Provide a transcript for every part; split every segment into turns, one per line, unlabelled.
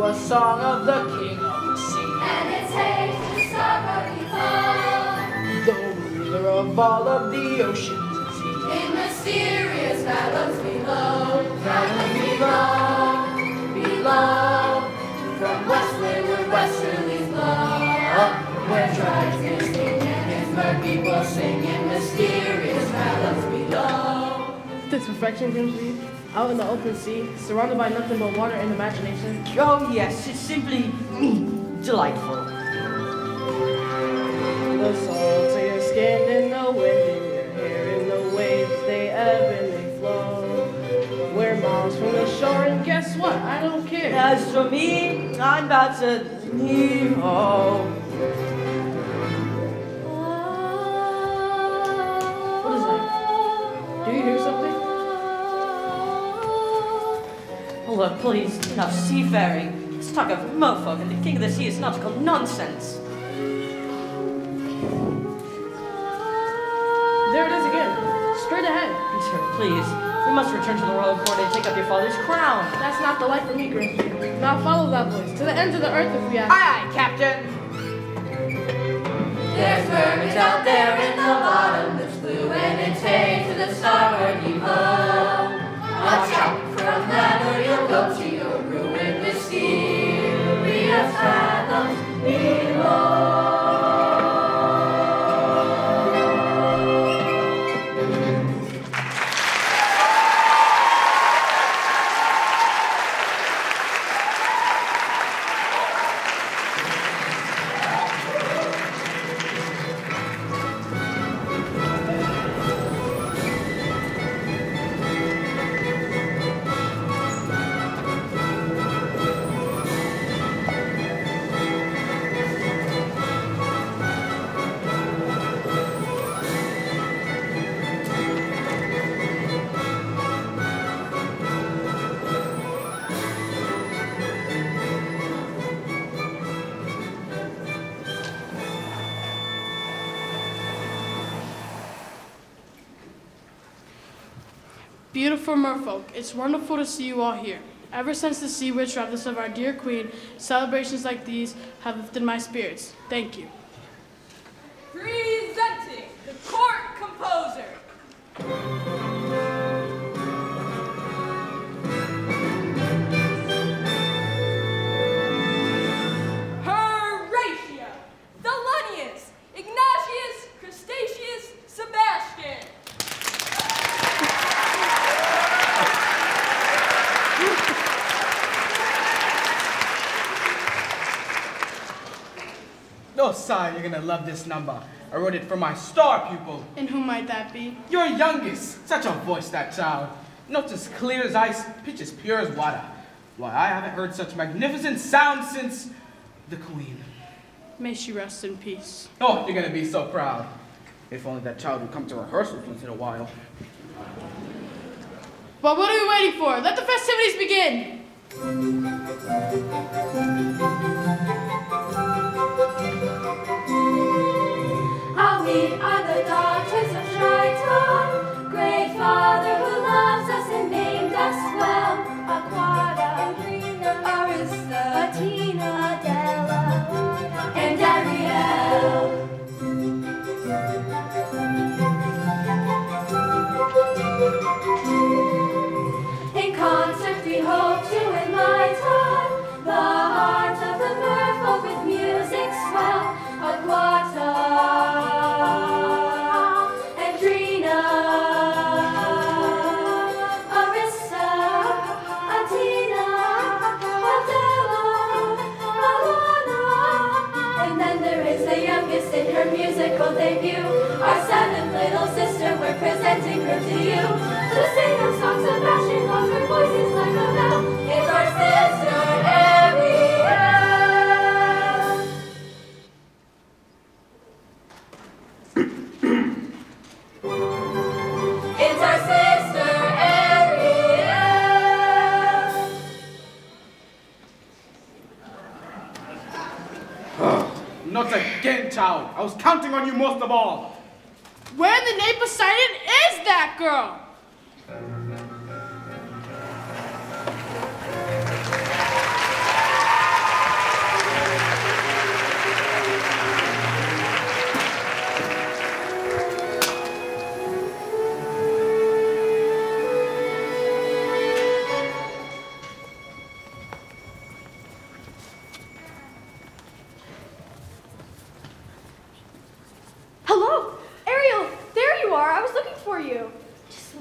a song of the king of the sea.
And its hey to the starboard he
The ruler of all of the oceans is he.
in mysterious fathoms below, below, from westward westerlies blow, where tribes can sing and his bird people sing in mysterious fathoms below.
This perfection, Grimsby, out in the open sea, surrounded by nothing but water and imagination.
Oh yes, it's simply delightful.
The salt of your skin in the wind in your hair, in the waves they ebb and they flow. We're miles from the shore, and guess what? I don't care.
As for me, I'm about to heave-ho.
What is that? Do you hear something?
Oh, look, please, enough seafaring. Let's talk of mofolk and the king of the sea is nautical nonsense.
There it is again. Straight ahead.
Sir, please, we must return to the royal court and take up your father's crown.
That's not the life for me, Grimsby. Now follow that voice to the ends of the earth if we have.
Aye, aye, Captain.
There's mermaids out there in the bottomless blue, and it's hey to the starboard heave-ho. Watch out from that or you'll go to your ruin, mysterious fathoms below.
Beautiful merfolk, it's wonderful to see you all here. Ever since the sea witch robbed us of our dear queen, celebrations like these have lifted my spirits. Thank you.
Presenting the court composer. Horatio, Thelonious, Ignatius, Crustaceus, Sebastian.
Oh, sire, you're gonna love this number. I wrote it for my star pupil.
And who might that be?
Your youngest. Such a voice, that child. Notes as clear as ice, pitch as pure as water. Why, I haven't heard such magnificent sound since the Queen.
May she rest in peace.
Oh, you're gonna be so proud. If only that child would come to rehearsals once in a while.
Well, what are we waiting for? Let the festivities begin!
How we are the daughters of Triton, great Father who loves us and named us well. Aquata, Arista, Athena, Adela, and Ariel. In concert we hope to enlighten the heart of the merfolk with music swell. Aquata, Andrina, Arissa, Athena, Adela, Alana. And then there is the youngest in her musical debut. Our seventh little sister, we're presenting her to you. To sing a song, Sebastian loves her voice is like a bell. It's our sister, Ariel. It's our sister, Ariel.
Not again, child. I was counting on you most of all.
Where in the name Poseidon is that girl?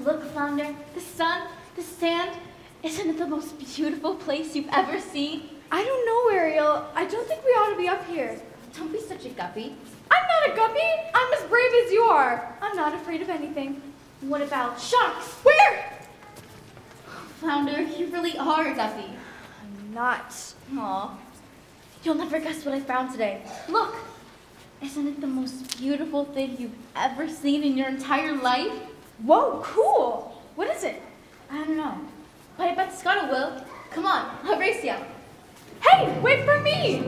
look, Flounder, the sun, the sand. Isn't it the most beautiful place you've ever seen?
I don't know, Ariel. I don't think we ought to be up here.
Don't be such a guppy.
I'm not a guppy. I'm as brave as you are. I'm not afraid of anything.
What about sharks?
Where?
Flounder, you really are a guppy.
I'm not.
Aw. You'll never guess what I found today. Look! Isn't it the most beautiful thing you've ever seen in your entire life?
Whoa, cool. What is it?
I don't know. But I bet Scuttle will. Come on, I'll race you.
Hey, wait for me!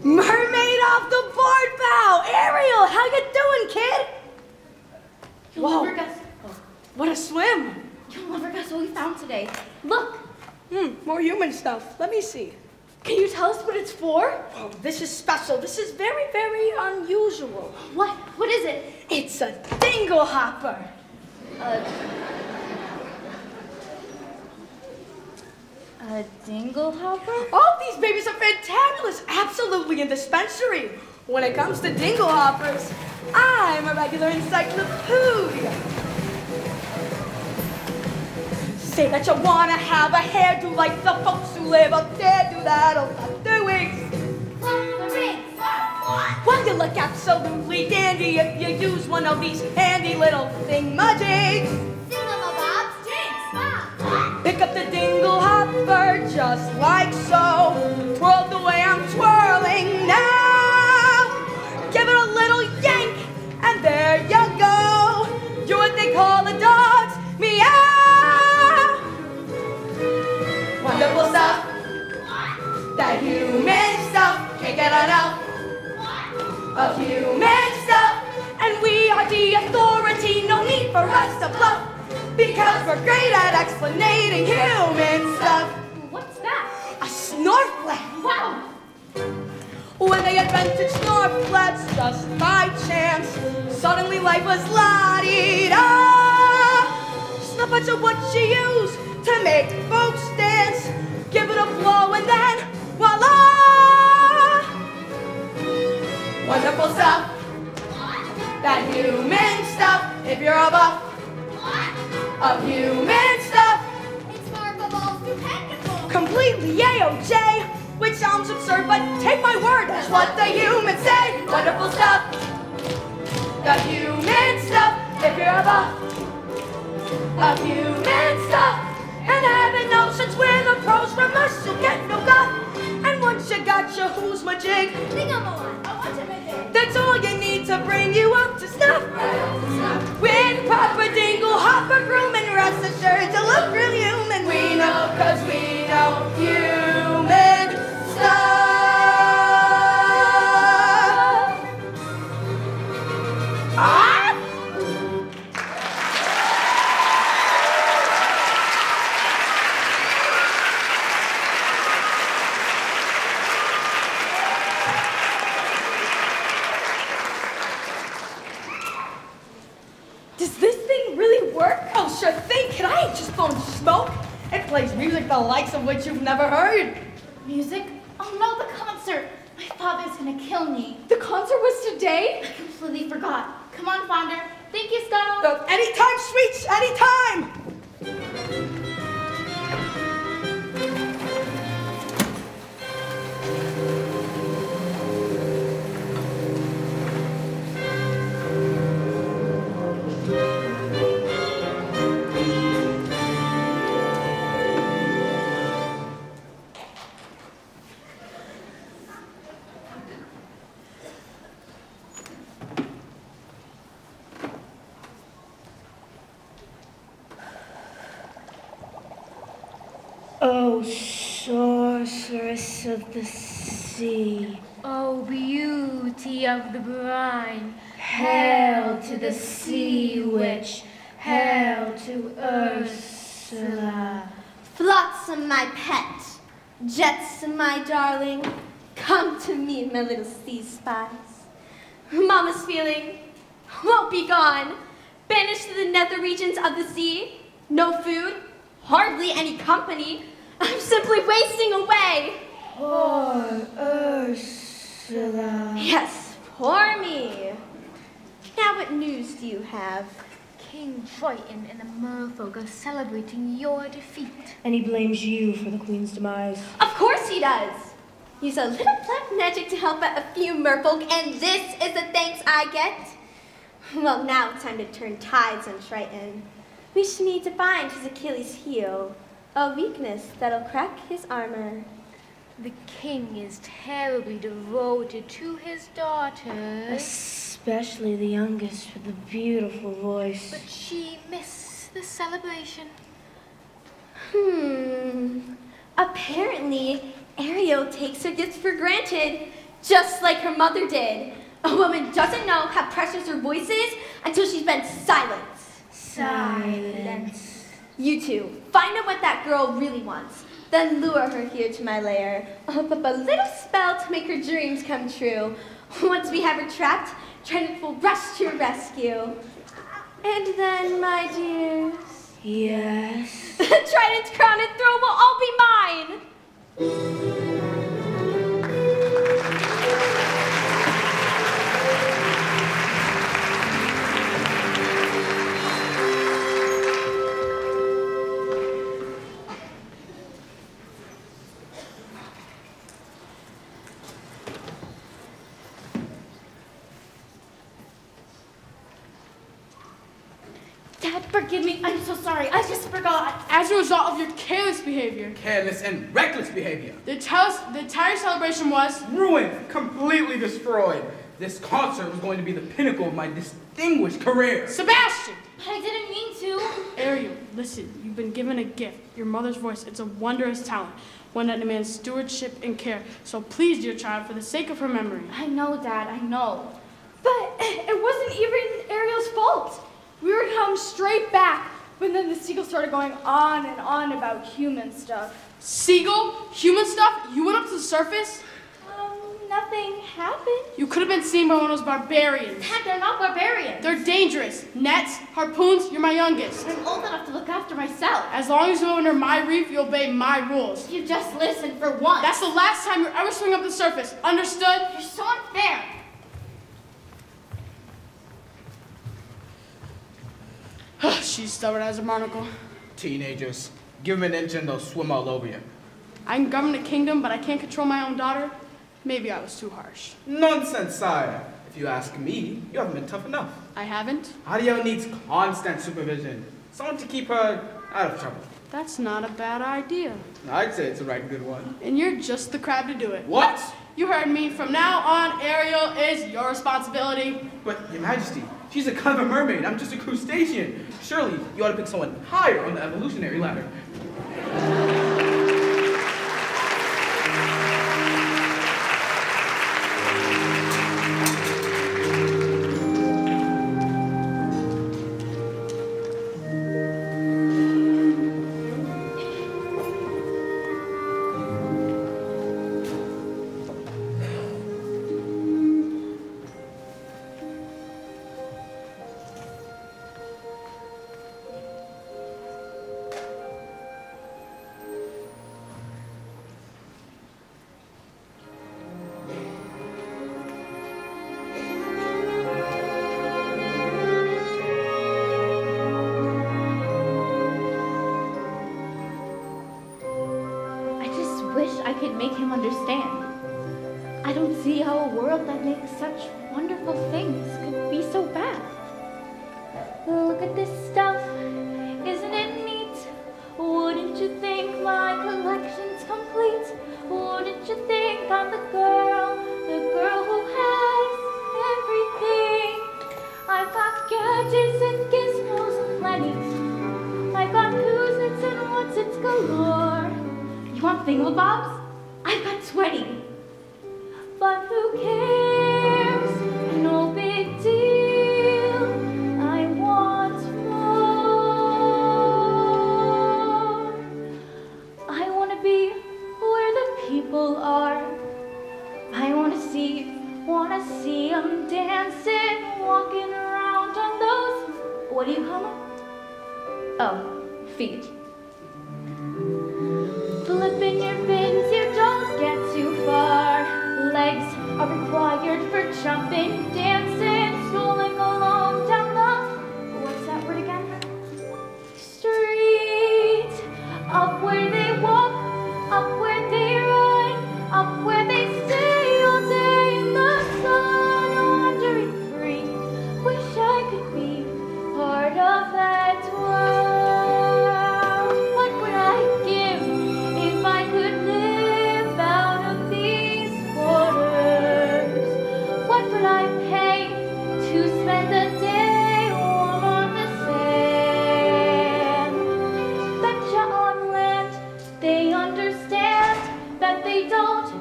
Mermaid off the board bow! Ariel, how you doing, kid?
You'll never guess.
What a swim!
You'll never guess what we found today. Look!
More human stuff. Let me see. Can you tell us what it's for? Oh, this is special. This is very, very unusual.
What? What is it?
It's a dingle hopper.
A dingle hopper?
Oh, these babies are fantabulous. Absolutely indispensable. When it comes to dingle hoppers, I'm a regular encyclopedia. Say that you wanna have a hairdo like the folks who live up there do that all the wigs. Well, you look absolutely dandy if you use one of these handy little thingamajigs. Pick up the dingle hopper just like so. Twirl the way I'm twirling now. Give it a little yank, and there you go. You're what they call the dogs meow. Wonderful stuff. That human stuff. Can't get enough of human stuff. And we are the authority. No need for us to bluff. Because we're great at explaining human stuff.
What's that?
A snorkelet.
Wow!
When they invented snorkelets, just by chance, suddenly life was la-dee-da. Snippets of what you use to make folks dance. Give it a blow and then voila! Wonderful stuff. That human stuff. If you're a buff of human stuff.
It's remarkable, stupendous.
Completely A-O-J, which sounds absurd, but take my word, that's what the humans say. Wonderful stuff. The human stuff. If you're a buff of human stuff. And heaven knows since we're the pros, from us you'll get no guff. And once you got your who's my jig, that's all you need to bring you up to snuff. With proper dingle hopper groom and rest assured to look real human. We know, cause we know human stuff. Ah! Does this thing really work? Oh, sure thing. Can I just blow smoke? It plays music the likes of which you've never heard.
Music? Oh no, the concert! My father's gonna kill me.
The concert was today?
I completely forgot. Come on, Flounder. Thank you, Scuttle.
Anytime, sweets, anytime!
O sorceress of the sea,
Oh, beauty of the brine.
hail to the sea witch, hail to Ursula.
Flotsam, my pet. Jetsam, my darling. Come to me, my little sea spice. Mama's feeling won't be gone. Banished to the nether regions of the sea. No food, hardly any company. I'm simply wasting away.
Poor Ursula.
Yes, poor me. Now what news do you have?
King Triton and the merfolk are celebrating your defeat.
And he blames you for the queen's demise.
Of course he does. Use a little black magic to help out a few merfolk, and this is the thanks I get? Well, now it's time to turn tides on Triton. We should need to find his Achilles heel, a weakness that'll crack his armor.
The king is terribly devoted to his daughters.
Especially the youngest with the beautiful voice.
But she missed the celebration.
Apparently, Ariel takes her gifts for granted, just like her mother did. A woman doesn't know how precious her voice is until she's been silenced.
Silence.
You two, find out what that girl really wants. Then lure her here to my lair. I'll put up a little spell to make her dreams come true. Once we have her trapped, Trident will rush to your rescue. And then, my dears,
Yes.
Trident's crown and throne will all be mine.
Dad, forgive me. I'm so sorry. I just forgot. As a result of your careless behavior,
Careless and reckless behavior.
the entire celebration was...
Ruined, completely destroyed. This concert was going to be the pinnacle of my distinguished career.
Sebastian!
I didn't mean to.
Ariel, listen. You've been given a gift. Your mother's voice. It's a wondrous talent. One that demands stewardship and care. So please, dear child, for the sake of her memory.
I know, Dad, I know. But it wasn't even Ariel's fault. We were come straight back, but then the seagull started going on and on about human stuff.
Seagull? Human stuff? You went up to the surface?
Nothing happened.
You could have been seen by one of those barbarians.
Dad, they're not barbarians.
They're dangerous. Nets, harpoons, you're my youngest.
I'm old enough to look after myself.
As long as you go under my reef, you obey my rules.
You just listen for once.
That's the last time you're ever swimming up the surface. Understood?
You're so unfair.
She's stubborn as a barnacle.
Teenagers, give them an inch and they'll swim all over you.
I can govern a kingdom, but I can't control my own daughter. Maybe I was too harsh.
Nonsense, sire. If you ask me, you haven't been tough enough.
I haven't?
Ariel needs constant supervision. Someone to keep her out of trouble.
That's not a bad idea.
I'd say it's a right good one.
And you're just the crab to do it.
What?
You heard me. From now on, Ariel is your responsibility.
But, Your Majesty, she's a clever mermaid. I'm just a crustacean. Surely you ought to pick someone higher on the evolutionary ladder.
I could make him understand. I don't see how a world that makes such wonderful things could be so bad.
Look at this stuff, isn't it neat? Wouldn't you think my collection's complete? Wouldn't you think I'm the girl who has everything? I've got gadgets and gizmos plenty. I've got who's-its and what's-its galore. You want thingamabobs? I've got 20. But who cares? No big deal. I want more. I want to be where the people are. I want to see them dance
What do you call them? Oh, feet. Flipping your fins, you don't get too far. Legs are required for jumping, dancing, strolling along down the, what's that word again? Street. Up where they walk, up where they run, up where they stay all day in the sun, wandering free. Wish I could be part of that world. What would I give if I could live out of these borders? What would I pay to spend a day warm on the sand? Betcha on land, they understand that they don't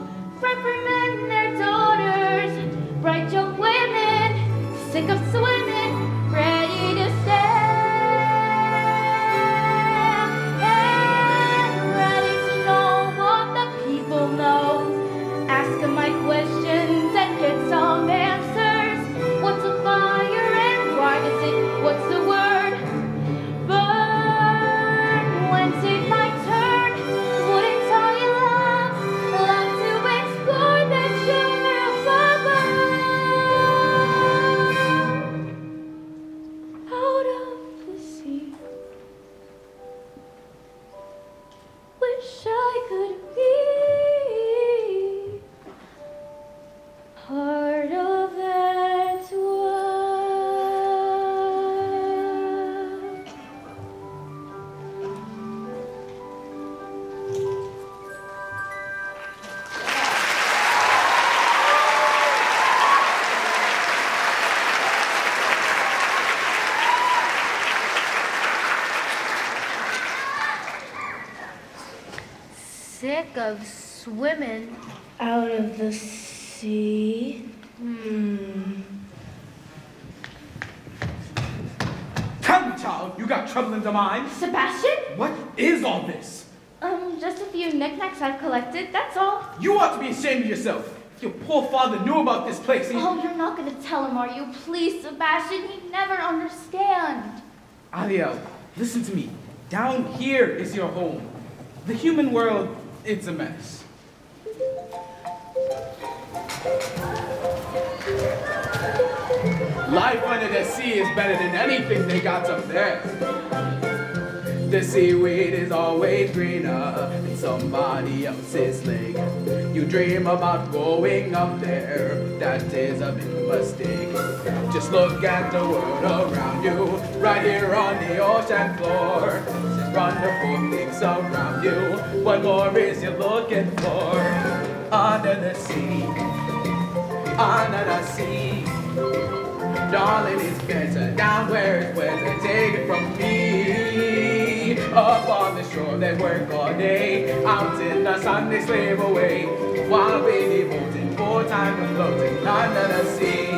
reprimand their daughters. Bright young women, sick of swimming, ready to stand. And ready to know what the people know. Ask them my questions and get some answers. What's a fire and why does it, what's the word? Burn. When's it my turn? Wouldn't I love to explore the shore above? Out of the sea. Wish I could be part of that world.
Sick of swimming.
Out of the sea.
Tell me, child, you got trouble in the mind?
Sebastian?
What is all this?
Just a few knickknacks I've collected, that's all.
You ought to be ashamed of yourself. Your poor father knew about this place.
Oh, you're not gonna tell him, are you? Please, Sebastian, he'd never understand.
Ariel, listen to me. Down here is your home. The human world, it's a mess. Life under the sea is better than anything they got up there. The seaweed is always greener in somebody else's lake. You dream about going up there, that is a big mistake. Just look at the world around you, right here on the ocean floor. Just wonderful things around you. What more is you looking for? Under the sea, under the sea. Darling, it's better down where it's weather. Take it from me. Up on the shore, they work all day. Out in the sun, they slave away. While we devoting 4 times of floating under the sea.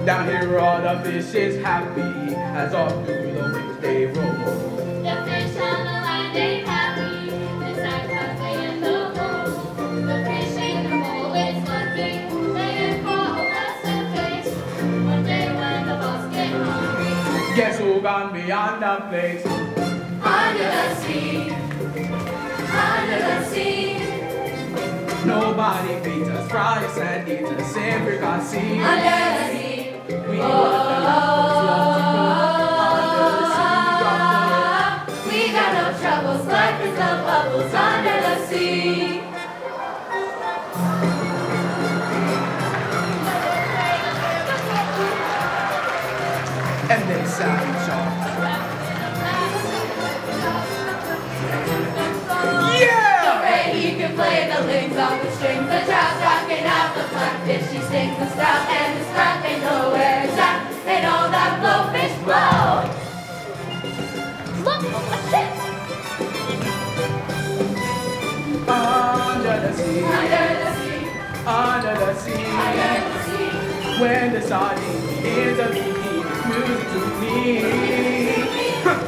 Down here, all the fish is happy as all through the waves they roll.
The fish on the line ain't happy. The sacrifice they in the hole. The fish in the bowl is lucky. They get caught less than fish. One day when the boss get hungry.
Guess who gone beyond the place?
Under the sea. Under the sea.
Nobody beats us, fry us and eat us, every can see.
Under the sea.
We want the lovers love to go under the sea.
We got no troubles, life is no bubbles under the sea.
And they sang song.
The way he can play the links on the strings, the trout's rocking out the flatfish, she sings the sprout, and the sprout ain't nowhere it's at, and all that blowfish blow. Look, a ship!
Under the sea,
Under the sea,
under the sea.
under the sea.
When the sardine begins to beat, it's music to me.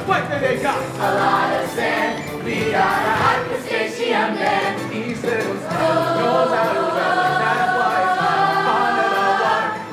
What do they got?
A lot of sand, we got a hot crustacean man.
Each little star knows how to swim, and that's why it's called under the water.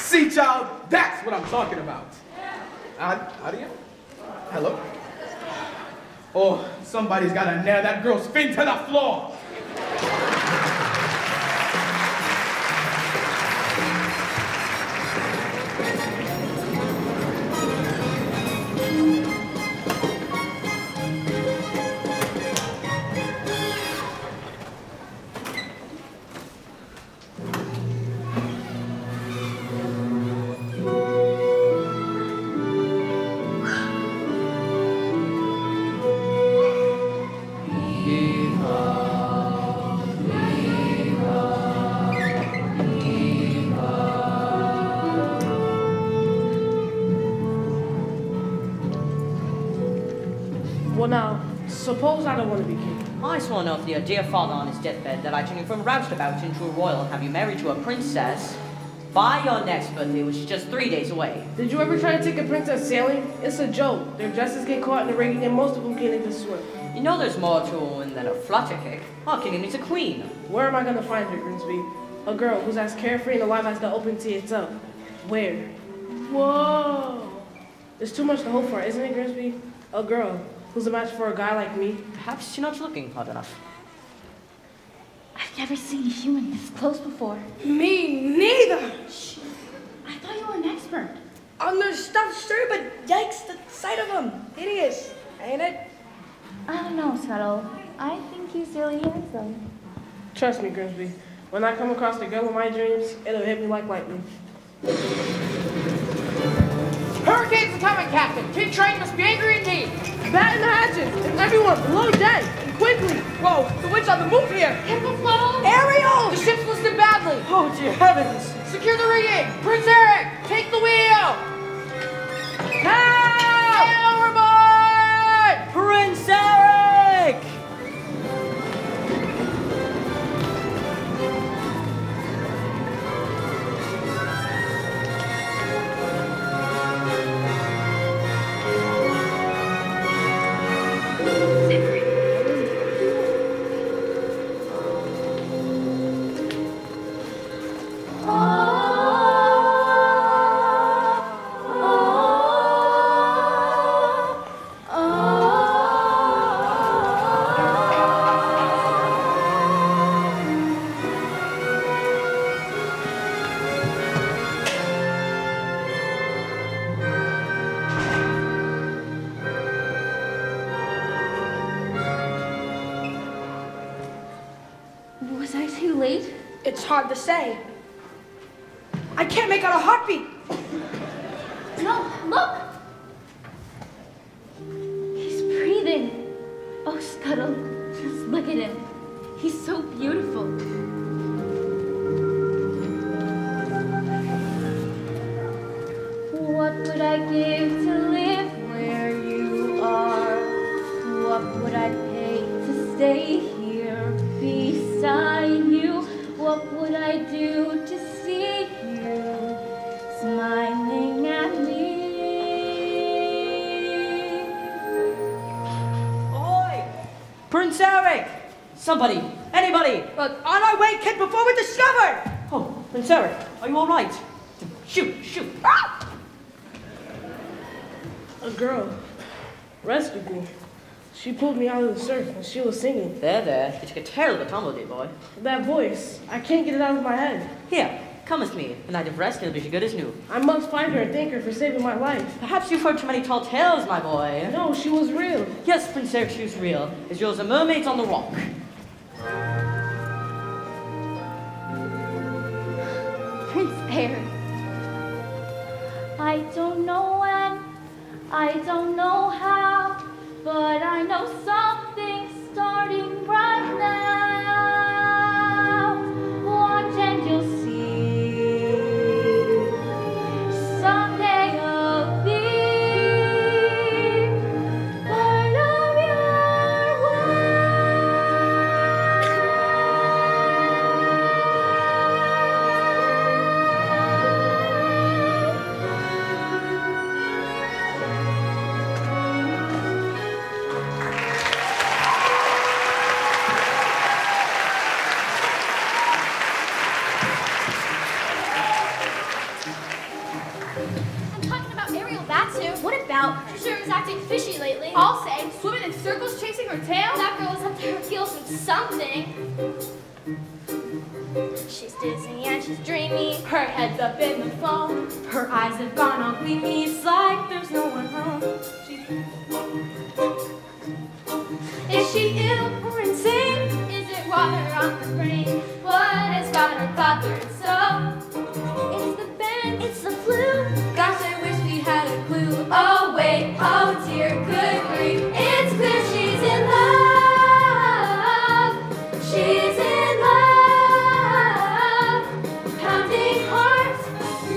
See, child, that's what I'm talking about. Audio? Hello? Oh, somebody's got to nail that girl's fin to the floor.
Well now, suppose I don't want to be king.
I sworn oath to your dear father on his deathbed that I turn you from a roustabout into a royal and have you married to a princess by your next birthday, which is just 3 days away.
Did you ever try to take a princess sailing? It's a joke. Their dresses get caught in the rigging and most of them can't even swim.
You know there's more to a woman than a flutter kick. Our king needs a queen.
Where am I going to find her, Grimsby? A girl who's as carefree and alive as the open sea itself. Where? Whoa! There's too much to hope for, isn't it, Grimsby? A girl who's a match for a guy like me.
Perhaps you're not looking hard enough.
I've never seen a human this close before.
Me neither.
Shh. I thought you were an expert.
On their stuff, sure, but yikes, the sight of them. Hideous, ain't it?
I don't know, Scuttle. I think he's really handsome.
Trust me, Grimsby. When I come across the girl of my dreams, it'll hit me like lightning.
Hurricanes are coming, Captain. King Train must be angry indeed.
Batten the hatches, and everyone below deck, and quickly.
Whoa, the witch on the move here.
Careful, Scuttle!
Ariel!
The ship's listed badly.
Oh, dear heavens.
Secure the rigging. Prince Eric, take the wheel.
Help!
Sail overboard!
Prince Eric!
Was I too late?
It's hard to say. I can't make out a heartbeat.
No, look! He's breathing. Oh, Scuttle, just look at him. He's so beautiful. What would I give to live where you are? What would I pay to stay here beside you? What would I do to see you smiling at me?
Oi! Prince Eric! Somebody! Anybody!
But on our way, kid, before we're discovered!
Oh, Prince Eric, are you all right? Shoot, shoot! Ah!
A girl rescued me. She pulled me out of the surf and she was singing.
There. You took a terrible tumble, dear boy.
That voice, I can't get it out of my head.
Here, come with me. A night of rest will be as good as new.
I must find her and thank her for saving my life.
Perhaps you've heard too many tall tales, my boy.
No, she was real.
Yes, Prince Eric, she was real. As real as the mermaids on the rock.
Prince Eric. I don't know when, I don't know how, but I know something's starting right now. Watch and you'll see. Someday I'll be part of your
fishy lately.
I'll say, swimming in circles chasing her tail.
That girl is up to her heels in something. She's dizzy and she's dreamy.
Her head's up in the foam. Her eyes have gone all gleamy. It's like there's no one home. Is she ill or insane?
Is it water on her brain? What has got her bothered so? It's the bend, it's the flu.
Gosh, I wish we had a clue.
Oh wait, oh dear, good grief. It's clear she's in love. She's in love. Pounding hearts,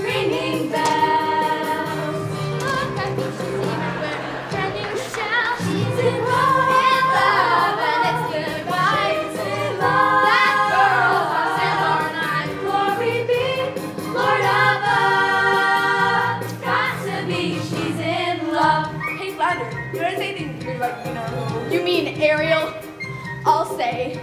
ringing bells. Look, I think she's even wearing a brand new shell. She's in love, and it's goodbye. She's in love. That girl's on San Lorna, glory be, Lord above. Got to be, she's in love.
Hey, Flounder, you notice anything weird about You mean Ariel? I'll say.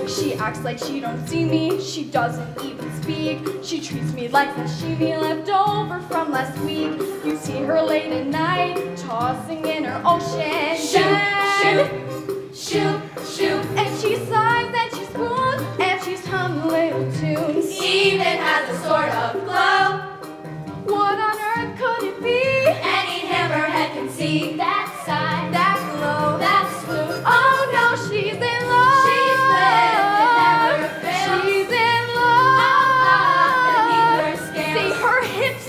She acts like she don't see me. She doesn't even speak. She treats me like sashimi left over from last week. You see her late at night, tossing in her ocean.
Shoot, shoot, shoot, shoot.
And she sighs and she spoons and she's humming little tunes.
Even has a sort of glow.
What on earth could it be?
Any hammerhead can see that sigh,
That glow,
that swoon.
oh no, she's in love.
She's lived and never fails.
She's in
beneath
love.
her scales.
See her hips,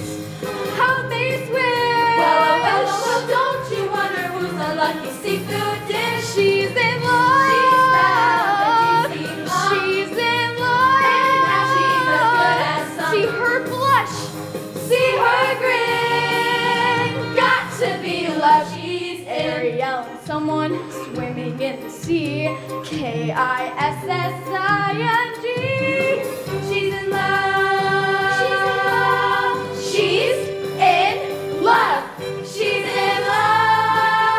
how they swim.
Well, don't you wonder who's the lucky seafood dish?
She's in love.
She's found a juicy mom.
She's in love.
And now she's as good as some.
See her blush.
See her grin. Got to be love. She's in.
Ariel and someone swimming in the sea. Kissing.
She's in love. She's in love. She's in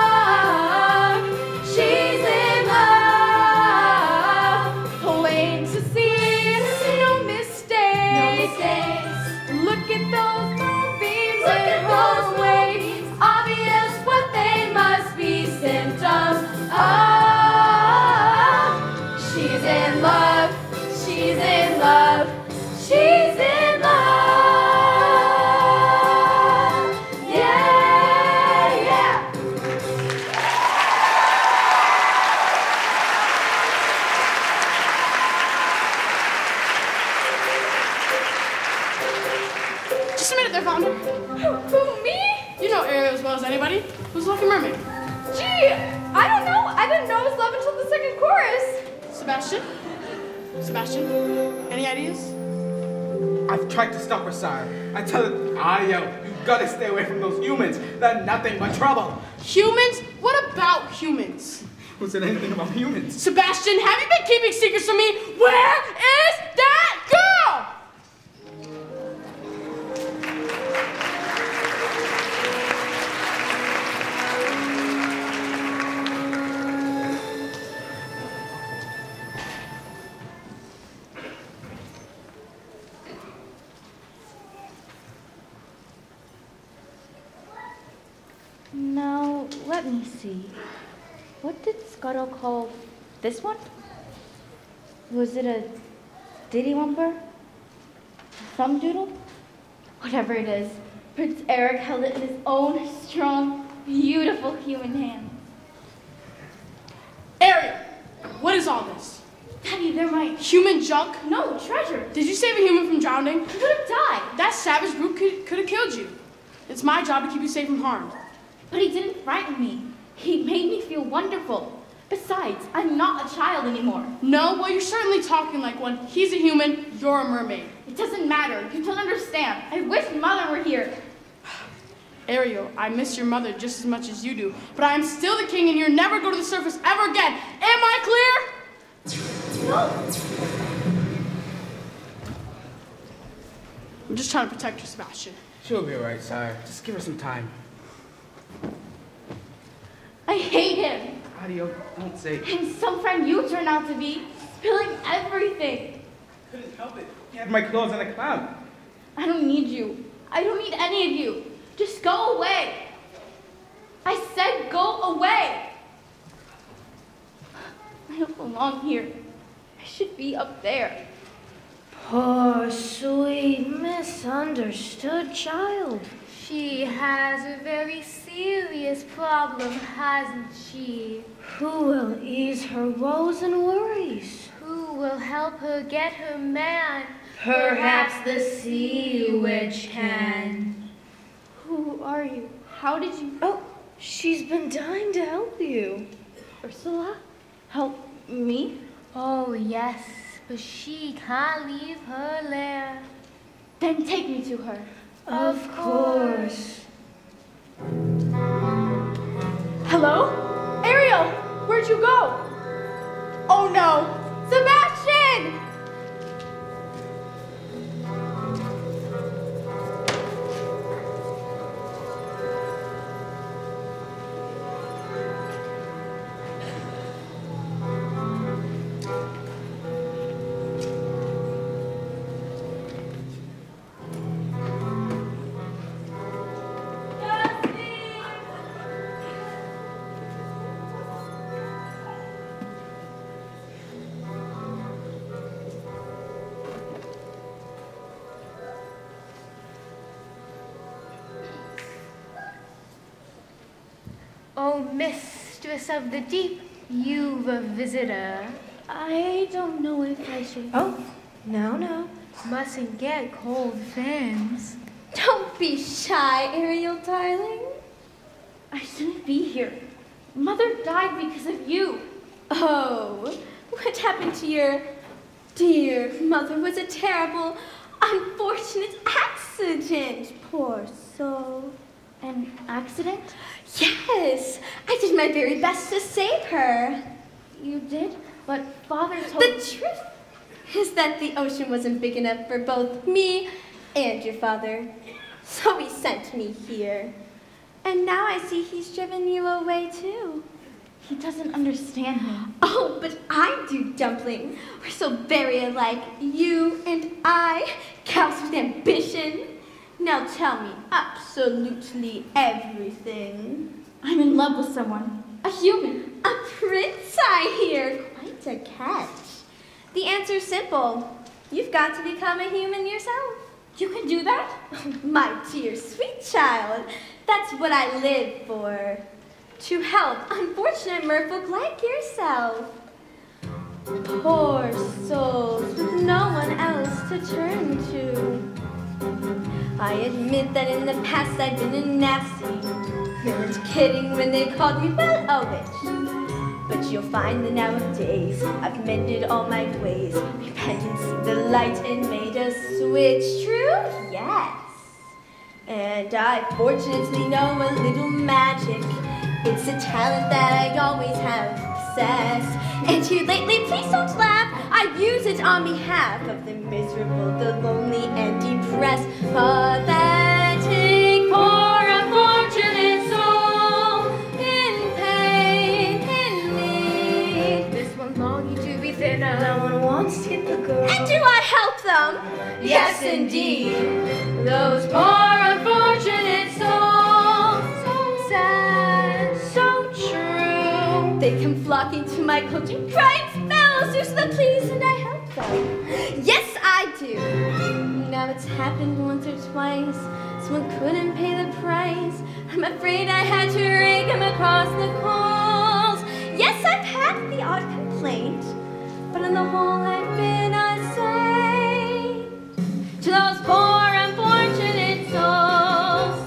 love. She's in love.
Plain to see, no mistakes.
No mistakes.
Look at those moonbeams.
Look
in
at
her
those
waves.
waves. Obvious what they must be symptoms of. She's in love. She's in love. She's in love. Yeah, yeah.
Just a minute there, Flounder.
Who, me?
You know Ariel as well as anybody. Who's the Lucky Mermaid?
Gee, I don't know. I didn't know it was love until the second chorus.
Sebastian? Sebastian? Any ideas?
I've tried to stop her, sire. I tell her, yo, you gotta stay away from those humans. They're nothing but trouble.
Humans? What about humans?
Who said anything about humans?
Sebastian, have you been keeping secrets from me? Where is that girl?
Now, let me see. What did Scuttle call this one? Was it a diddywumper? Thumb doodle? Whatever it is, Prince Eric held it in his own strong, beautiful human hands.
Ariel, what is all this?
Daddy, they're my
Human junk?
no treasures.
Did you save a human from drowning?
You could have died,
That savage brute could have killed you. It's my job to keep you safe from harm.
but he didn't frighten me. He made me feel wonderful. Besides, I'm not a child anymore.
No? Well, you're certainly talking like one. He's a human, you're a mermaid.
It doesn't matter. You don't understand. I wish Mother were here.
Ariel, I miss your mother just as much as you do, but I am still the king and you'll never go to the surface ever again. Am I clear?
No.
I'm just trying to protect her, Sebastian.
She'll be alright, sire. Just give her some time.
I hate him.
Adio, don't say.
And some friend you turned out to be, spilling everything.
Couldn't help it. He had my clothes in a cloud.
I don't need you. I don't need any of you. Just go away. I
said go away. I don't belong here. I should be up there.
Poor, sweet, misunderstood child.
She has a very serious problem, hasn't she?
Who will ease her woes and worries?
Who will help her get her man?
Perhaps the sea witch can.
Who are you? How did you...
Oh, she's been dying to help you.
Ursula? Help me?
Oh, yes, but she can't leave her lair.
Then take me to her.
Of course.
Hello? Ariel, where'd you go? Oh no, Sebastian!
Oh, mistress of the deep, you've a visitor.
I don't know if I should. Oh, no.
Mustn't get cold fins.
Don't be shy, Ariel, darling.
I shouldn't be here. Mother died because of you.
Oh, what happened to your dear mother was a terrible, unfortunate accident. Poor soul.
An accident?
Yes, I did my very best to save her.
You did? But Father told
The truth is that the ocean wasn't big enough for both me and your father. So he sent me here. And now I see he's driven you away too.
He doesn't understand me.
Oh, but I do, Dumpling. We're so very alike, you and I, cows with ambition. Now tell me absolutely everything.
I'm in love with someone. A human.
A prince, I hear. Quite a catch. The answer's simple. You've got to become a human yourself.
You can do that?
My dear sweet child, that's what I live for. To help unfortunate merfolk like yourself. Poor souls with no one else to turn to. I admit that in the past I've been a nasty. They weren't kidding when they called me, well, a witch. But you'll find that nowadays I've mended all my ways. Repentance seen the light and made a switch. True? Yes. And I fortunately know a little magic. It's a talent that I always have possessed. And here lately, please don't laugh, I use it on behalf of the miserable, the lonely, and depressed. Pathetic, poor, unfortunate soul, in pain, in need.
This one longing to be thinner.
No one wants to get the girl.
And do I help them?
Yes, indeed.
Those poor, unfortunate souls, so sad, so true. They come flocking to my coaching, crying spells, just the please, and I help them. Yes, I do. Now it's happened once or twice. Someone couldn't pay the price. I'm afraid I had to rake him across the coals. Yes, I've had the odd complaint, but on the whole I've been a saint. To those poor, unfortunate souls.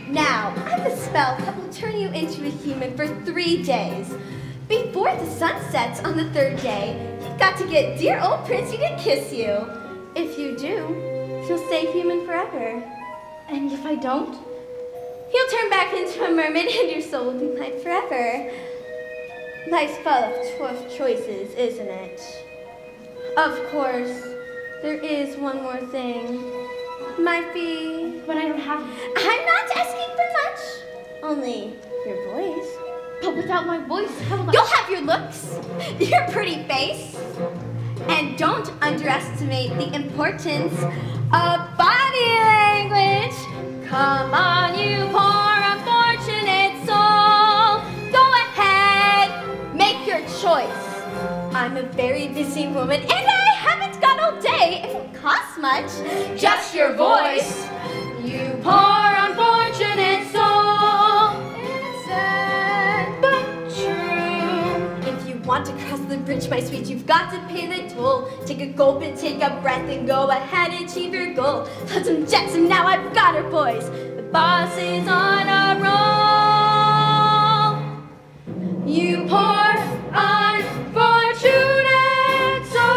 Now, I've a spell that will turn you into a human for 3 days. Before the sun sets on the 3rd day, you've got to get dear old Princey to kiss you. If you do, you'll stay human forever.
And if I don't?
You'll turn back into a mermaid and your soul will be mine forever. Life's full of tough choices, isn't it? Of course, there is one more thing. My fee.
But I don't have...
I'm not asking for much. Only your voice.
But without my voice, how will I...
You'll have your looks, your pretty face. And don't underestimate the importance of body language. Come on, you poor unfortunate soul.
I'm a very busy woman, and I haven't got all day. It won't cost much.
Just your voice. You poor unfortunate soul.
It's sad, but true. If you want to cross the bridge, my sweet, you've got to pay the toll. Take a gulp and take a breath and go ahead and achieve your goal. Put some jets and now I've got her, boys. The boss is on a roll. You poor unfortunate soul.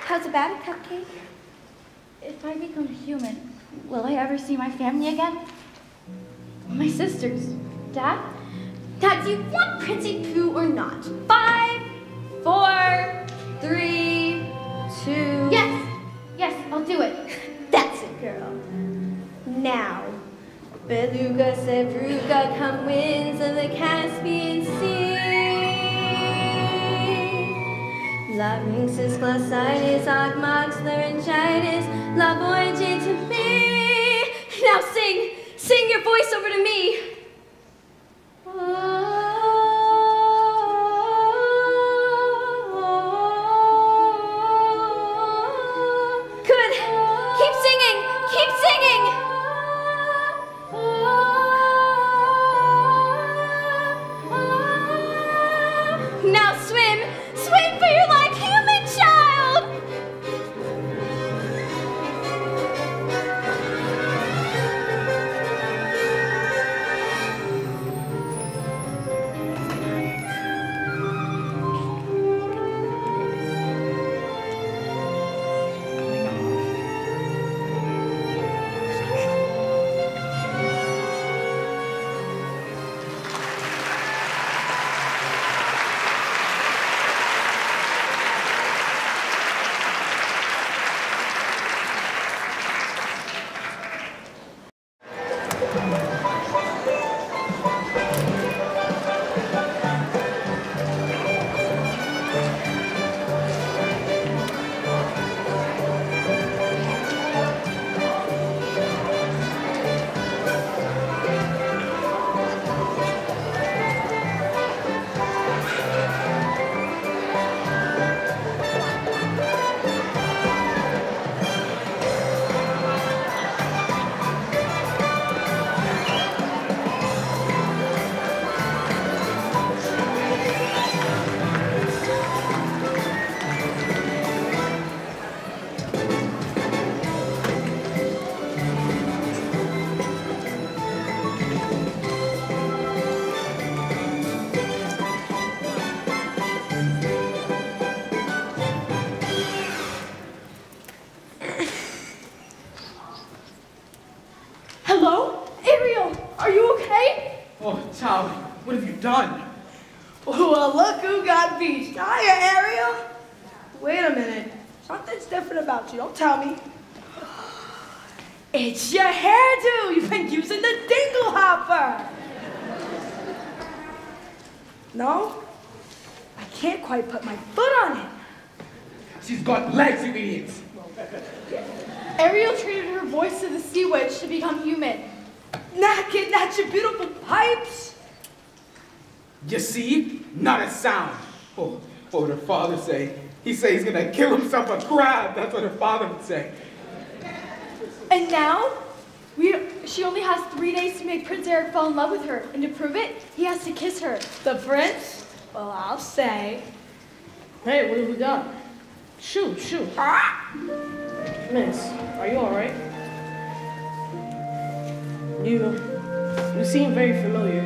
How's about it, Cupcake?
If I become human, will I ever see my family again? My sisters? Dad?
Dad, do you want Princey Pooh or not? 5, 4, 3, 2...
Yes, I'll do it.
That's it, girl. Now, Beluga, Sevruga, come winds of the Caspian Sea. Larynxis, glossitis, ogmox, laryngitis, la voyage to me. Now sing your voice over to me. Good. Keep singing. Keep singing. Now swim. Swim for your life, human child.
Hello? Ariel, are you okay?
Oh, Charlie, what have you done?
Well, look who got beached. Hiya, Ariel. Wait a minute. Something's different about you. Don't tell me. It's your hairdo. You've been using the dingle hopper. No? I can't quite put my foot on it.
She's got legs, you idiots.
Ariel traded her voice to the sea witch to become human.
Nah, kid, that's your beautiful pipes.
You see? Not a sound. Oh, what would her father say? He'd say he's gonna kill himself a crab. That's what her father would say.
And now, she only has 3 days to make Prince Eric fall in love with her. And to prove it, he has to kiss her.
The prince? Well, I'll say.
Hey, what have we got? Shoot. Miss, are you alright? You seem very familiar.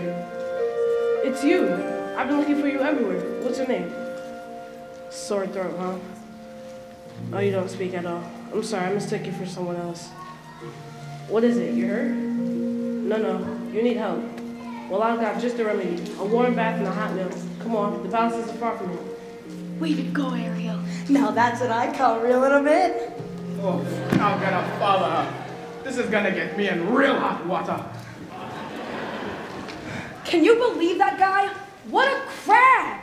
It's you. I've been looking for you everywhere. What's your name? Sore throat, huh? Oh, you don't speak at all. I'm sorry, I mistook you for someone else. What is it? You hurt? No, you need help. Well, I've got just the remedy. A warm bath and a hot meal. Come on, the palace isn't far from here.
Way to go, Ariel. Now that's what I call reeling them in.
Oh, I'm gonna follow her. This is gonna get me in real hot water.
Can you believe that guy? What a crab!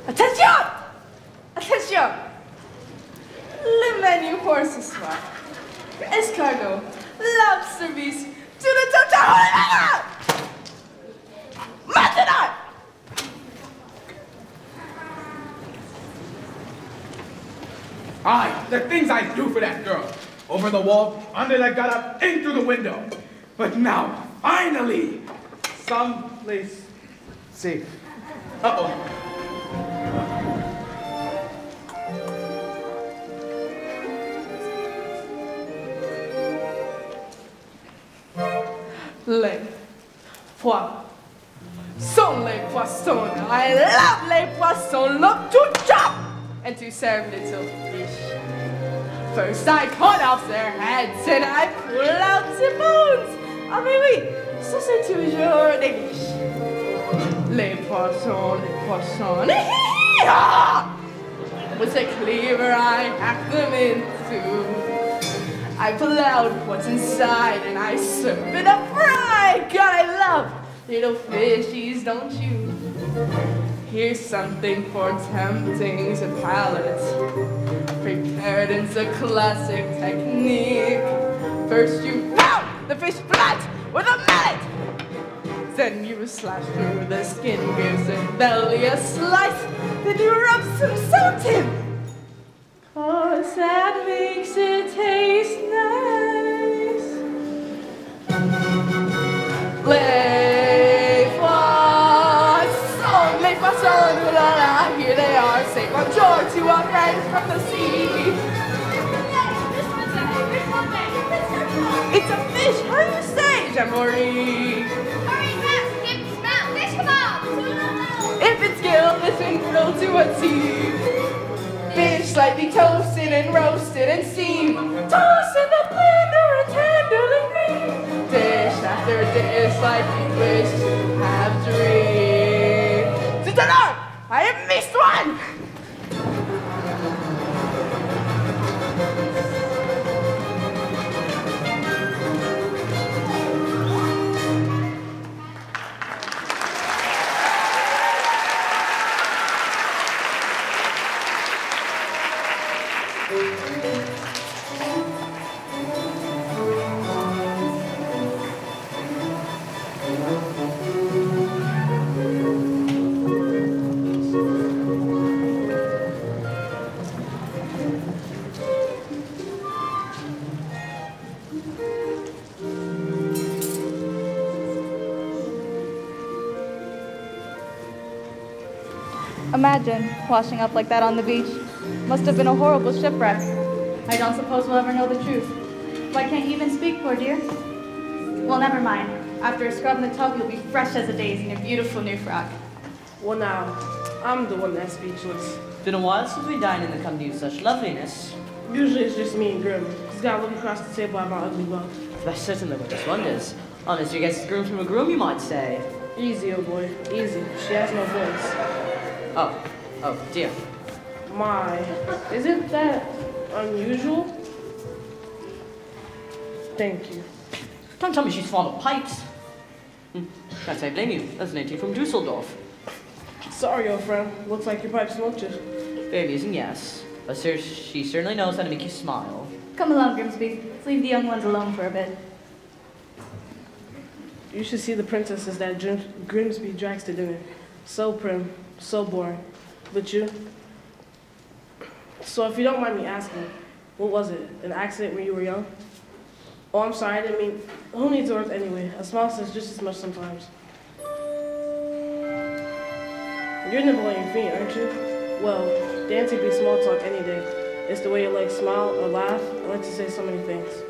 Attention! Attention! Le menu pour ce soir. Escargot, lab service, to the total! Maintenant!
Aye, the things I do for that girl. Over the wall, under the gutter, in through the window. But now, finally, someplace safe. Uh-oh.
Les poissons, les poissons. I love les poissons. Look to chop and to serve little fish. First I cut off their heads and I pull out the bones. Ah mais oui, ça c'est toujours des fiches. Les poissons, les poissons. With a cleaver I hack them into. I pull out what's inside and I serve it up right. God, I love little fishies, don't you? Here's something for tempting the palate. Prepared in the classic technique. First you pound the fish flat with a mallet. Then you slash through the skin, gives the belly a slice. Then you rub some salt in. 'Cause that makes it taste nice. Les poissons, ooh la la, here they are. Say bonjour to our friends from the sea. It's a fish, how do you say, Jamboree? If it's gilled, it's been grilled to a T. Fish slightly toasted and roasted and steamed. Toss in the blender and tenderly green. Dish after dish like you wish to have dreamed. Sister, I have missed one!
Imagine washing up like that on the beach. Must have been a horrible shipwreck. I don't suppose we'll ever know the truth. Why can't you even speak, poor dear? Well, never mind. After a scrub in the tub, you'll be fresh as a daisy in your beautiful new frock.
Well now, I'm the one that's speechless.
Been a while since we dined in the company of such loveliness.
Usually it's just me and Grim. He's got to look across the table at my ugly butt.
That's certainly what this one is. Honest, you guess groom from a groom, you might say.
Easy, old boy, easy. She has no voice.
Oh dear.
My, isn't that unusual? Thank you.
Don't tell me she's fond of pipes. Can't say I blame you. That's an 18 from Dusseldorf.
Sorry, old friend. Looks like your pipe smoked you.
Very amusing, yes. But she certainly knows how to make you smile.
Come along, Grimsby. Let's leave the young ones alone for a bit.
You should see the princesses that Grimsby drags to dinner. So prim, so boring. But you? So if you don't mind me asking, what was it? An accident when you were young? Oh, I'm sorry, I didn't mean... Who needs words anyway? A smile says just as much sometimes. You're nimble on your feet, aren't you? Well, dancing be small talk any day. It's the way you like smile or laugh. I like to say so many things.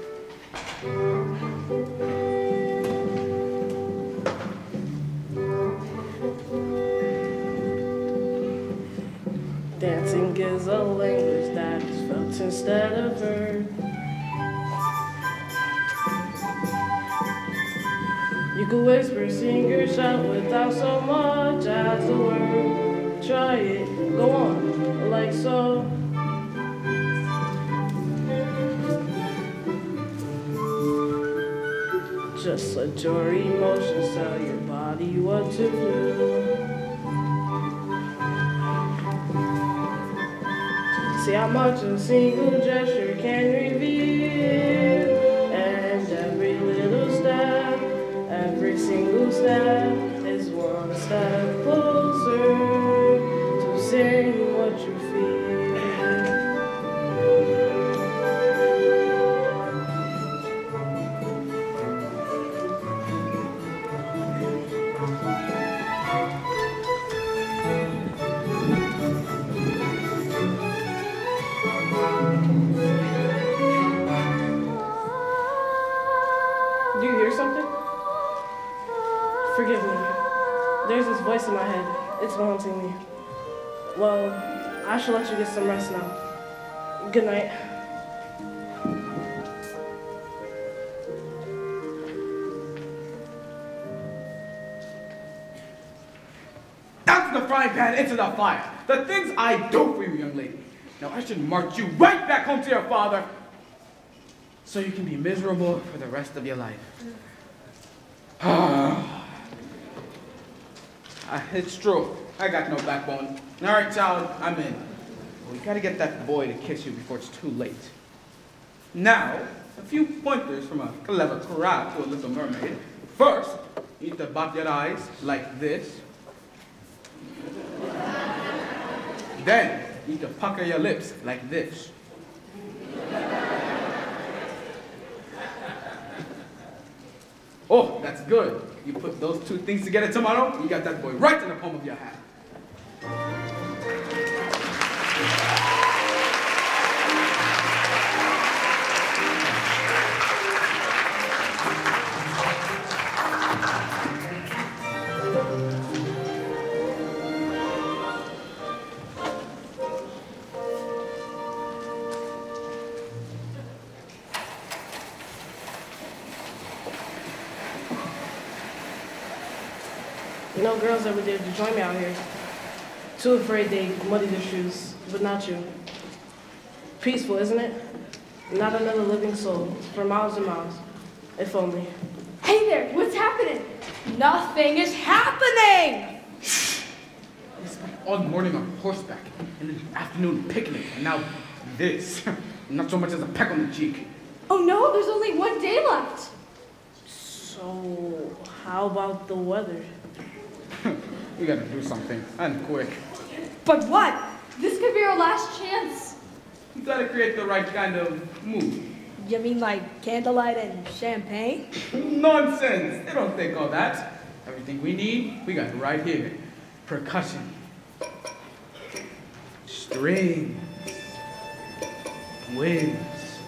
Dancing is a language that is felt instead of heard. could whisper, sing or shout without so much as a word. Try it, go on, like so. Just let your emotions tell your body what to do. See how much a single gesture can reveal, and every little step, every single step is one step closer to saying what you feel. Do you hear something? Forgive me. There's this voice in my head. It's haunting me. Well, I should let you get some rest now. Good night.
Out of the frying pan into the fire. The things I do for you, young lady. Now I should march you right back home to your father so you can be miserable for the rest of your life. It's true. I got no backbone. All right, child, I'm in. We gotta get that boy to kiss you before it's too late. Now, a few pointers from a clever crab to a little mermaid. First, you need to bop your eyes like this. Then, you need to pucker your lips like this. Oh, that's good. You put those two things together tomorrow, you got that boy right in the palm of your hand.
No girls ever dared to join me out here. Too afraid they'd muddy their shoes, but not you. Peaceful, isn't it? Not another living soul for miles and miles. If only.
Hey there, what's happening? Nothing is happening!
I spent all morning on horseback, and then afternoon picnic, and now this. Not so much as a peck on the cheek.
Oh no, there's only one day left.
So, how about the weather?
We gotta do something, and quick.
But what? This could be our last chance.
You gotta create the right kind of mood.
You mean like candlelight and champagne?
Nonsense! They don't think all that. Everything we need, we got right here. Percussion. Strings. Winds.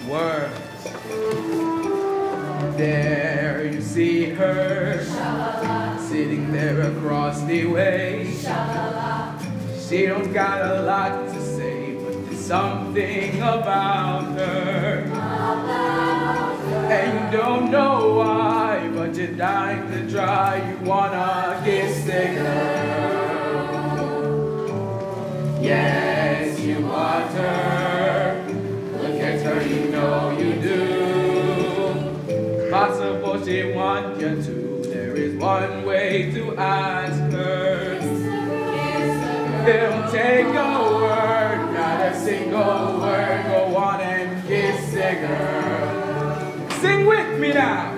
Words. There you see her, sitting there across the way. She don't got a lot to say, but there's something about her. And you don't know why, but you're dying to try. You wanna kiss the girl. Yes, you want her. Look at her, you know you do. Possible she wants you to. There is one way to ask her. They'll take a word, not a single word. Go on and kiss the girl. Sing with me now.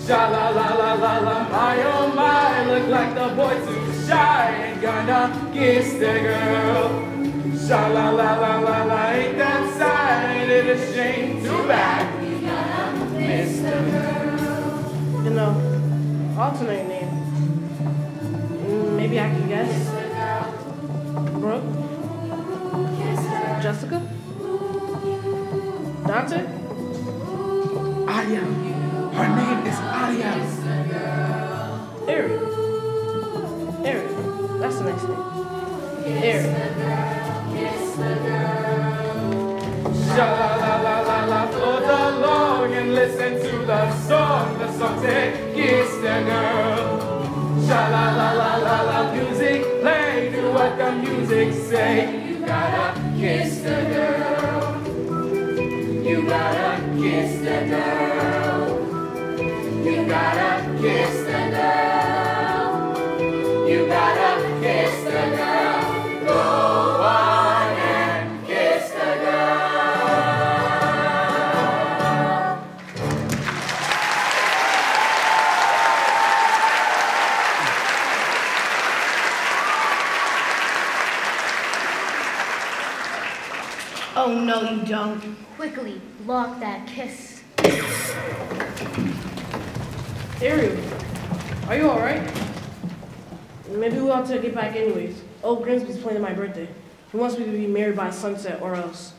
Sha la la la la la, my oh my. Look like the boy too shy. Ain't gonna kiss the girl. Sha la la la la la, ain't that sad? It's a shame, too bad. We gonna miss the girl.
You know, alternate name. Maybe I can guess. Brooke? Jessica? Dante?
Aria. Her name is Aria.
Ariel. Ariel. That's the next name. Ariel.
Sha la la la la la, float along and listen to the song said, kiss the girl. Sha-la-la-la-la-la, music play, do what the music say. You gotta kiss the girl. You gotta kiss the girl. You gotta kiss the girl. You gotta kiss the girl. Go on and kiss the girl.
Oh, no, you don't.
Quickly, block that kiss.
Ariel, are you alright? Maybe we'll have to get back anyways. Old Grimsby's planning my birthday. He wants me to be married by sunset or else.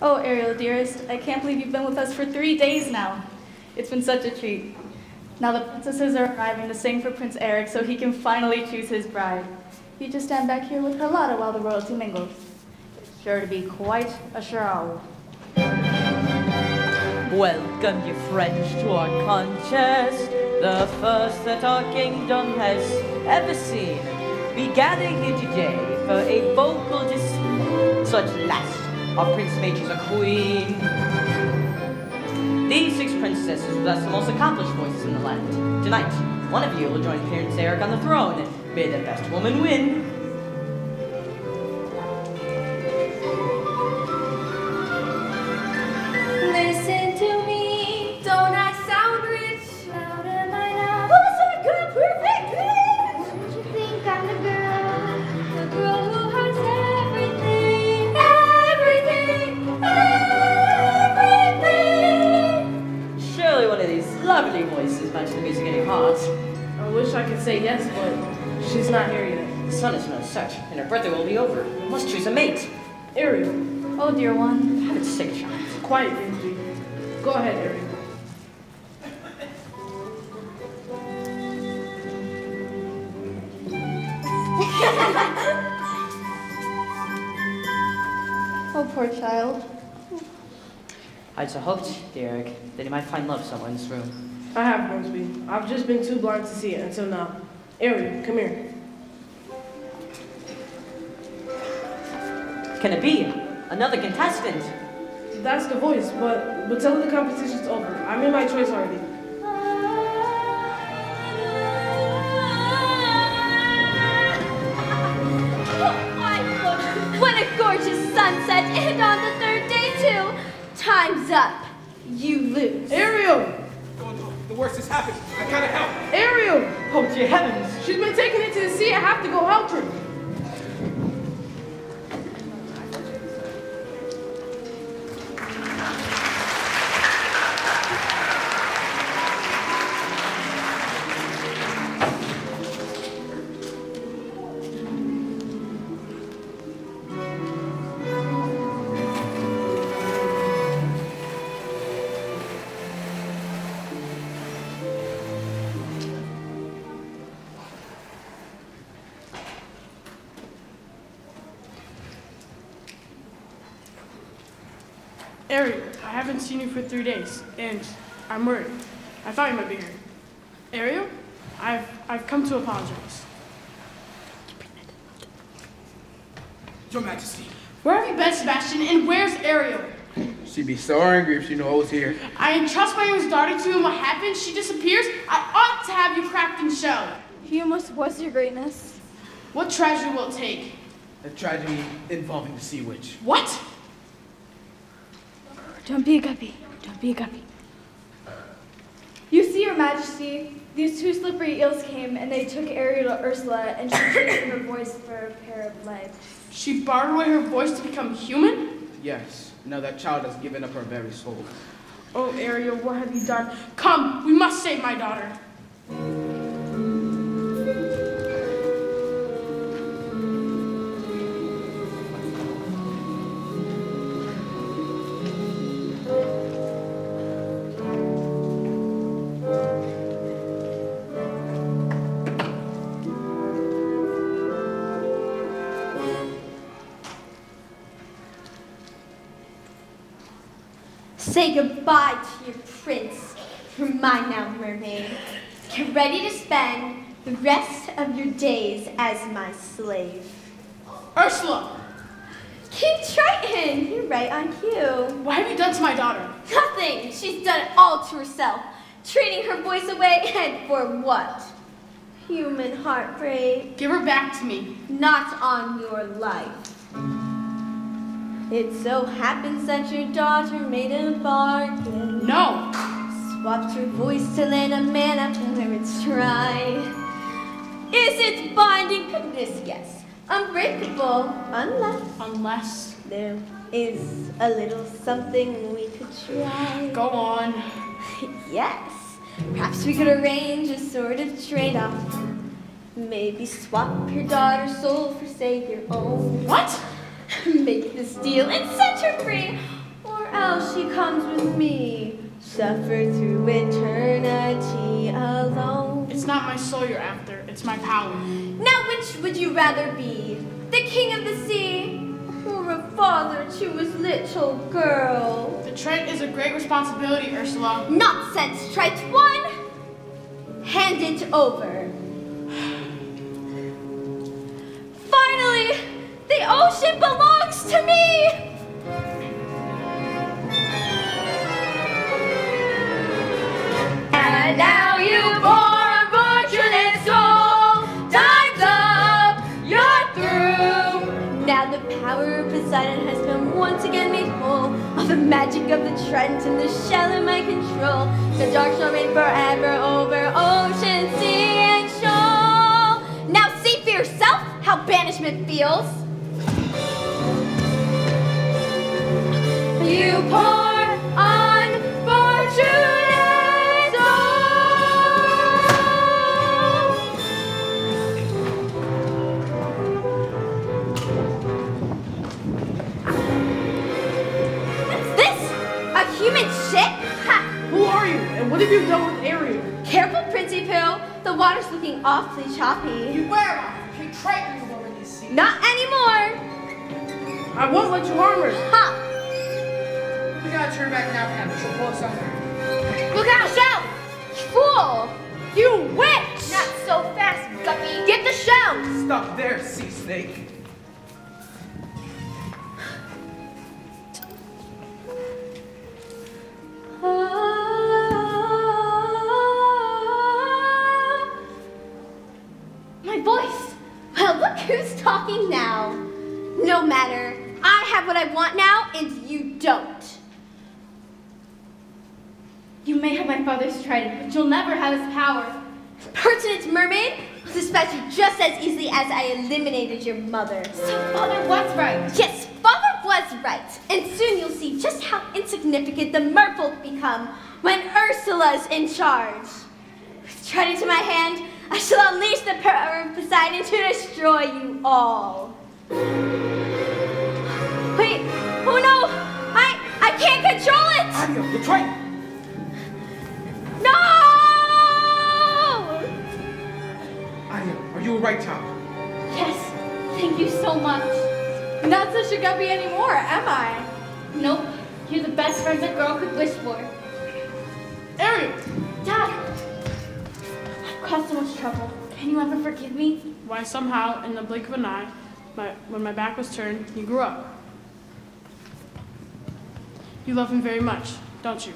Oh, Ariel, dearest, I can't believe you've been with us for 3 days now. It's been such a treat. Now the princesses are arriving to sing for Prince Eric so he can finally choose his bride. You just stand back here with Carlotta while the royalty mingles. It's sure to be quite a show.
Welcome, you French, to our contest, the first that our kingdom has ever seen. We gather here today for a vocal dispute. Such last, our Prince Major's a queen. These 6 princesses possess the most accomplished voices in the land. Tonight, one of you will join Prince Eric on the throne. May the best woman win.
Listen to me, don't I sound rich? Loud am I now?
Who's that good, perfect bitch?
Don't you think I'm the girl who has everything, everything, everything?
Surely one of these lovely voices match the music in your heart.
I wish I could say yes, but she's not here yet.
The sun is no such, and her birthday will be over. We must choose a mate.
Ariel,
Oh, dear one.
Have it sick, child.
quiet, Grimsby. Go ahead, Ariel.
Oh, poor child.
I'd so hoped, dear Eric, that he might find love somewhere in this room.
I have, Grimsby. I've just been too blind to see it until now. Ariel, come here.
Can it be? Another contestant?
That's the voice, but tell her the competition's over. I made my choice already.
What a gorgeous sunset, and on the 3rd day too. Time's up. You lose.
Ariel!
Oh no, the worst has happened. I gotta help.
Ariel!
Oh, dear heavens!
She's been taken into the sea. I have to go help her.
Ariel, I haven't seen you for 3 days, and I'm worried. I thought you might be here. Ariel, I've come to apologize.
Your Majesty.
Where have you been, Sebastian, and where's Ariel?
She'd be so angry if she knew I was here.
I entrust my young daughter to you, and what happens? She disappears. I ought to have you cracked and shelled.
You must was your greatness.
What tragedy will it take?
A tragedy involving the sea witch.
What?
Don't be a guppy. Don't be a guppy. You see, Your Majesty, these 2 slippery eels came and they took Ariel to Ursula and she traded her voice for a pair of legs.
She borrowed away her voice to become human?
Yes, now that child has given up her very soul.
Oh, Ariel, what have you done? Come, we must save my daughter.
Say goodbye to your prince. You're mine now, mermaid. Get ready to spend the rest of your days as my slave.
Ursula!
King Triton, you're right on cue.
What have you done to my daughter?
Nothing. She's done it all to herself. Trading her voice away, and for what? Human heartbreak.
Give her back to me.
Not on your life. It so happens that your daughter made a bargain.
No!
Swapped her voice to land a man up where it's tried. Is it binding? Goodness, yes. Unbreakable, unless there is a little something we could try.
Go on.
Yes. Perhaps we could arrange a sort of trade-off. Maybe swap your daughter's soul for, say, your own.
What?
Make this deal and set her free, or else she comes with me. Suffer through eternity alone.
It's not my soul you're after, it's my power.
Now which would you rather be? The king of the sea, or a father to his little girl?
The trade is a great responsibility, Ursula.
Nonsense, try one. Hand it over. Finally, the ocean belongs to me! And now you poor unfortunate soul, time's up, you're through. Now the power of Poseidon has been once again made whole. All the magic of the Trent and the shell in my control. The dark shall reign forever over ocean, sea, and shoal. Now see for yourself how banishment feels. You poor unfortunate soul. What's this? A human ship? Ha!
Who are you, and what have you done with Ariel?
Careful, Princey Pooh. The water's looking awfully choppy.
Beware, King Triton is over this sea.
Not anymore.
I won't let you harm her.
Ha!
We gotta turn back now, Captain. She'll pull us under.
Look out! Shell! Fool!
You witch!
Not so fast, Guppy. Get the shell!
Stop there, sea snake.
My voice! Well, look who's talking now. No matter. I have what I want now, and you don't.
You may have my father's trident, but you'll never have his power.
Pertinent mermaid will dispatch you just as easily as I eliminated your mother.
So father was right.
Yes, father was right. And soon you'll see just how insignificant the merfolk become when Ursula's in charge. With trident in my hand, I shall unleash the power of Poseidon to destroy you all. Wait, oh no, I can't control it!
Ariel, the Triton!
No!
Ariel, are you a right child?
Yes, thank you so much.
Not such a guppy anymore, am I?
Nope, you're the best friend a girl could wish for.
Ariel!
Dad, I've caused so much trouble. Can you ever forgive me?
Why, somehow, in the blink of an eye, when my back was turned, you grew up. You love him very much, don't you?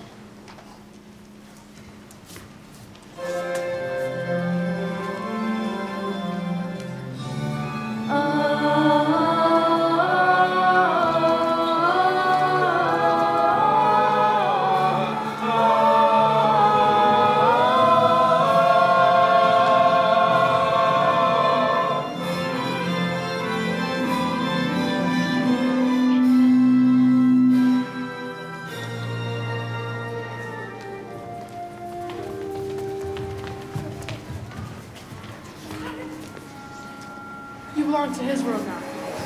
far into his world now.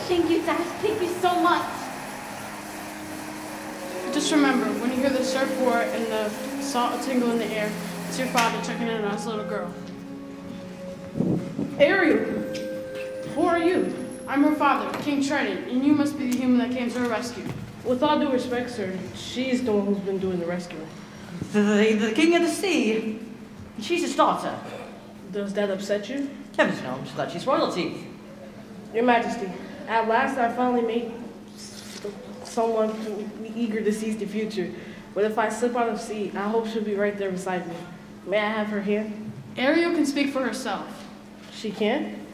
Thank you, Dad. Thank you so much.
Just remember, when you hear the surf roar and the salt tingle in the air, it's your father checking in on his little girl.
Ariel, who are you?
I'm her father, King Trident, and you must be the human that came to her rescue.
With all due respect, sir, she's the one who's been doing the rescuing.
The king of the sea. She's his daughter.
Does that upset you?
Heavens no, that she's royalty.
Your Majesty, at last I finally made someone eager to seize the future. But if I slip out of sea, I hope she'll be right there beside me. May I have her hand?
Ariel can speak for herself.
She can?